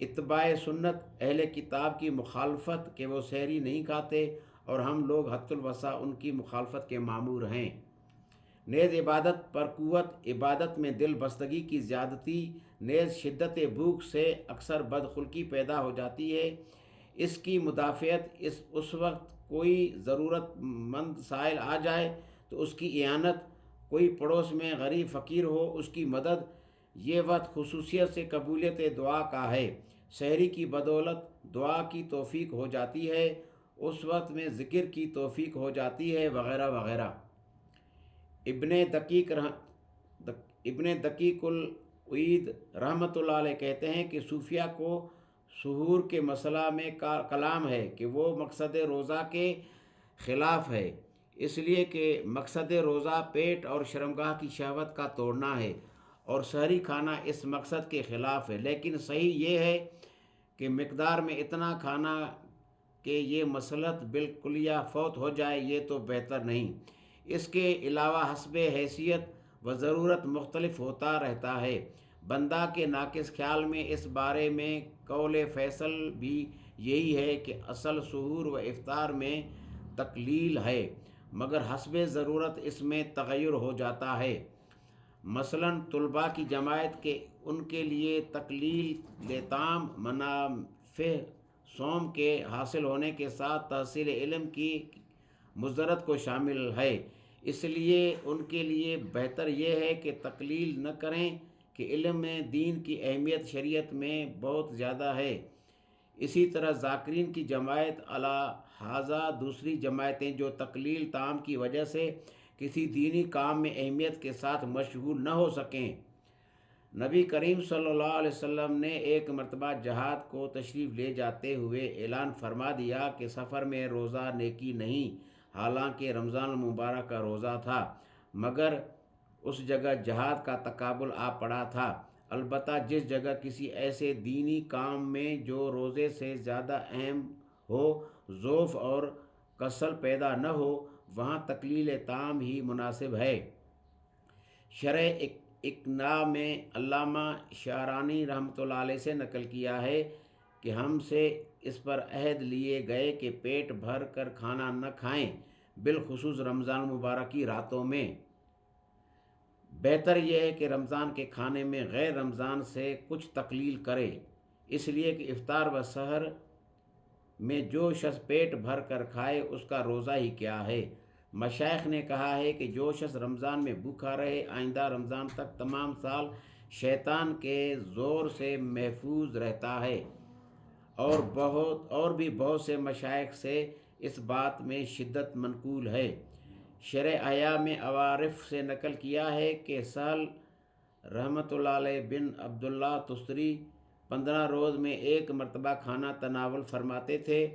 اتباع سنت اہل کتاب کی مخالفت کہ وہ سحری نہیں کھاتے، اور ہم لوگ حد الوسع ان کی مخالفت کے مامور ہیں۔ نیز عبادت پر قوت، عبادت میں دل بستگی کی زیادتی، نیز شدت بھوک سے اکثر بدخلقی پیدا ہو جاتی ہے۔ اس کی مدافعت اس وقت کوئی ضرورت مند سائل آ جائے تو اس کی اعانت، کوئی پڑوس میں غریب فقیر ہو اس کی مدد، یہ وقت خصوصیت سے قبولیت دعا کا ہے۔ سحری کی بدولت دعا کی توفیق ہو جاتی ہے، اس وقت میں ذکر کی توفیق ہو جاتی ہے، وغیرہ وغیرہ۔ ابن دقیق العید رحمۃ اللہ علیہ کہتے ہیں کہ صوفیہ کو سحور کے مسئلہ میں کلام ہے کہ وہ مقصد روزہ کے خلاف ہے، اس لیے کہ مقصد روزہ پیٹ اور شرمگاہ کی شہوت کا توڑنا ہے، اور سحری کھانا اس مقصد کے خلاف ہے۔ لیکن صحیح یہ ہے کہ مقدار میں اتنا کھانا کہ یہ مسلط بالکلیہ فوت ہو جائے، یہ تو بہتر نہیں۔ اس کے علاوہ حسب حیثیت و ضرورت مختلف ہوتا رہتا ہے۔ بندہ کے ناقص خیال میں اس بارے میں قول فیصل بھی یہی ہے کہ اصل سحور و افطار میں تقلیل ہے، مگر حسب ضرورت اس میں تغیر ہو جاتا ہے۔ مثلاً طلباء کی جماعت کے ان کے لیے تقلیل طعام منافع صوم کے حاصل ہونے کے ساتھ تحصیل علم کی مضرت کو شامل ہے، اس لیے ان کے لیے بہتر یہ ہے کہ تقلیل نہ کریں کہ علم میں دین کی اہمیت شریعت میں بہت زیادہ ہے۔ اسی طرح ذاکرین کی جماعت علی ھذا دوسری جماعتیں جو تقلیل طعام کی وجہ سے کسی دینی کام میں اہمیت کے ساتھ مشغول نہ ہو سکیں۔ نبی کریم صلی اللہ علیہ وسلم نے ایک مرتبہ جہاد کو تشریف لے جاتے ہوئے اعلان فرما دیا کہ سفر میں روزہ نیکی نہیں، حالانکہ رمضان المبارک کا روزہ تھا، مگر اس جگہ جہاد کا تقابل آ پڑا تھا۔ البتہ جس جگہ کسی ایسے دینی کام میں جو روزے سے زیادہ اہم ہو، ضعف اور کسل پیدا نہ ہو، وہاں تقلیل طعام ہی مناسب ہے۔ شرح اقناع میں علامہ شعرانی رحمۃ اللہ علیہ سے نقل کیا ہے کہ ہم سے اس پر عہد لیے گئے کہ پیٹ بھر کر کھانا نہ کھائیں، بالخصوص رمضان مبارک کی راتوں میں۔ بہتر یہ ہے کہ رمضان کے کھانے میں غیر رمضان سے کچھ تقلیل کرے، اس لیے کہ افطار و سحر میں جو شخص پیٹ بھر کر کھائے اس کا روزہ ہی کیا ہے۔ مشائخ نے کہا ہے کہ جو شخص رمضان میں بھوکا رہے، آئندہ رمضان تک تمام سال شیطان کے زور سے محفوظ رہتا ہے، اور بھی بہت سے مشائخ سے اس بات میں شدت منقول ہے۔ شرح احیاء میں عوارف سے نقل کیا ہے کہ سہل رحمۃ اللہ علیہ بن عبداللہ تستری 15 روز میں ایک مرتبہ کھانا تناول فرماتے تھے،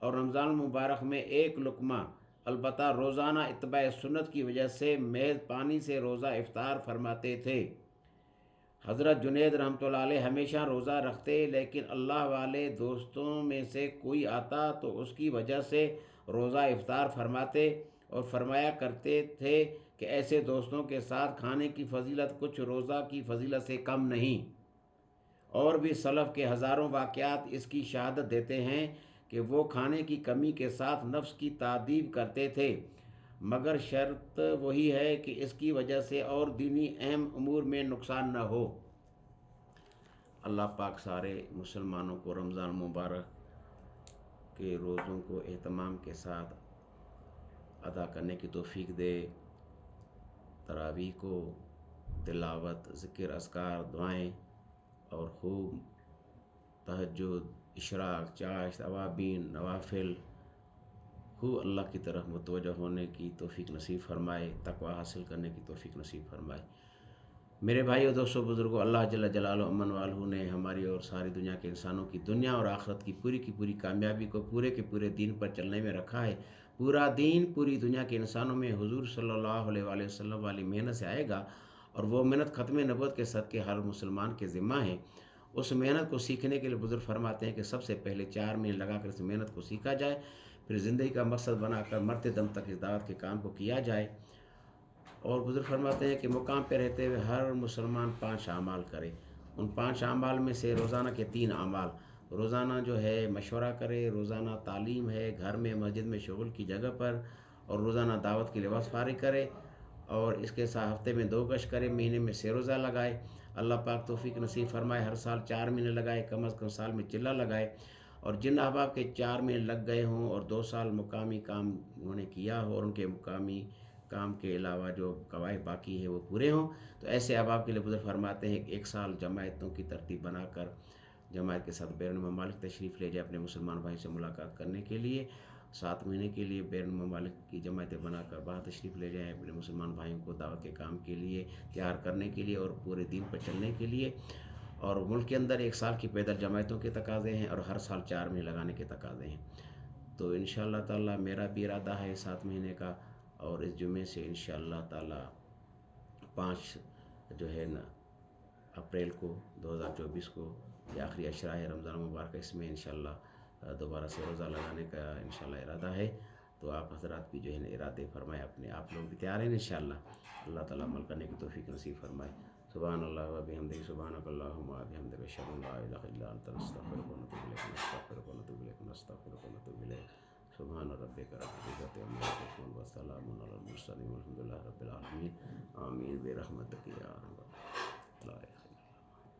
اور رمضان المبارک میں ایک لقمہ، البتہ روزانہ اتباع سنت کی وجہ سے محض پانی سے روزہ افطار فرماتے تھے۔ حضرت جنید رحمۃ اللہ علیہ ہمیشہ روزہ رکھتے، لیکن اللہ والے دوستوں میں سے کوئی آتا تو اس کی وجہ سے روزہ افطار فرماتے، اور فرمایا کرتے تھے کہ ایسے دوستوں کے ساتھ کھانے کی فضیلت کچھ روزہ کی فضیلت سے کم نہیں۔ اور بھی سلف کے ہزاروں واقعات اس کی شہادت دیتے ہیں کہ وہ کھانے کی کمی کے ساتھ نفس کی تادیب کرتے تھے، مگر شرط وہی ہے کہ اس کی وجہ سے اور دینی اہم امور میں نقصان نہ ہو۔ اللہ پاک سارے مسلمانوں کو رمضان مبارک کے روزوں کو اہتمام کے ساتھ ادا کرنے کی توفیق دے۔ تراویح کو تلاوت، ذکر، اذکار، دعائیں اور خوب تہجد، اشراق، چاشت، اوابین، نوافل، خوب اللہ کی طرف متوجہ ہونے کی توفیق نصیب فرمائے، تقوی حاصل کرنے کی توفیق نصیب فرمائے۔ میرے بھائیو، دوستو، بزرگوں، اللہ جل جلالہ امن والہ نے ہماری اور ساری دنیا کے انسانوں کی دنیا اور آخرت کی پوری کامیابی کو پورے کے پورے دین پر چلنے میں رکھا ہے۔ پورا دین پوری دنیا کے انسانوں میں حضور صلی اللہ علیہ وآلہ وسلم والی محنت سے آئے گا، اور وہ محنت ختم نبوت کے صدقے ہر مسلمان کے ذمہ ہے۔ اس محنت کو سیکھنے کے لیے بزرگ فرماتے ہیں کہ سب سے پہلے 4 مہینے لگا کر اس محنت کو سیکھا جائے، پھر زندگی کا مقصد بنا کر مرتے دم تک اس دعوت کے کام کو کیا جائے۔ اور بزرگ فرماتے ہیں کہ مقام پہ رہتے ہوئے ہر مسلمان 5 اعمال کرے، ان 5 اعمال میں سے روزانہ کے 3 اعمال، روزانہ جو ہے مشورہ کرے، روزانہ تعلیم ہے گھر میں مسجد میں شغل کی جگہ پر، اور روزانہ دعوت کے لباس فارغ کرے، اور اس کے ساتھ ہفتے میں 2 گشت کرے، مہینے میں 6 روزہ لگائے۔ اللہ پاک توفیق نصیب فرمائے، ہر سال 4 مہینے لگائے، کم از کم سال میں چلہ لگائے، اور جن احباب کے 4 مہینے لگ گئے ہوں اور 2 سال مقامی کام انہوں نے کیا ہو، اور ان کے مقامی کام کے علاوہ جو قواعد باقی ہے وہ پورے ہوں، تو ایسے احباب کے لیے بزرگ فرماتے ہیں کہ 1 سال جماعتوں کی ترتیب بنا کر جماعت کے ساتھ بیرون ممالک تشریف لے جائے اپنے مسلمان بھائی سے ملاقات کرنے کے لیے، 7 مہینے کے لیے بیرون ممالک کی جماعتیں بنا کر باہر تشریف لے جائیں اپنے مسلمان بھائیوں کو دعوت کے کام کے لیے تیار کرنے کے لیے اور پورے دین پر چلنے کے لیے۔ اور ملک کے اندر 1 سال کی پیدل جماعتوں کے تقاضے ہیں، اور ہر سال 4 مہینے لگانے کے تقاضے ہیں۔ تو انشاءاللہ تعالی میرا بھی ارادہ ہے 7 مہینے کا، اور اس جمعے سے انشاءاللہ تعالی 5 جو ہے نا اپریل کو 2024 کو، یہ آخری اشرا ہے رمضان مبارک، اس میں انشاءاللہ دوبارہ سے روزہ لگانے کا انشاءاللہ ارادہ ہے۔ تو آپ حضرات بھی جو ہے نا ارادے فرمائے اپنے، آپ لوگ بھی تیار ہیں انشاءاللہ، اللہ تعالیٰ عمل کرنے کی توفیق نصیب فرمائے۔ سبحان اللہ و بحمدہ، سبحانک اللہم و بحمدک، اشہد ان لا الہ الا انت، نستغفرک و نتوب الیک، نستغفرک و نتوب الیک، نستغفرک و نتوب الیک۔ سبحان ربک رب العزۃ عما یصفون وسلام علی المرسلین والحمد للہ رب العالمین، آمین برحمتک یا ارحم الراحمین۔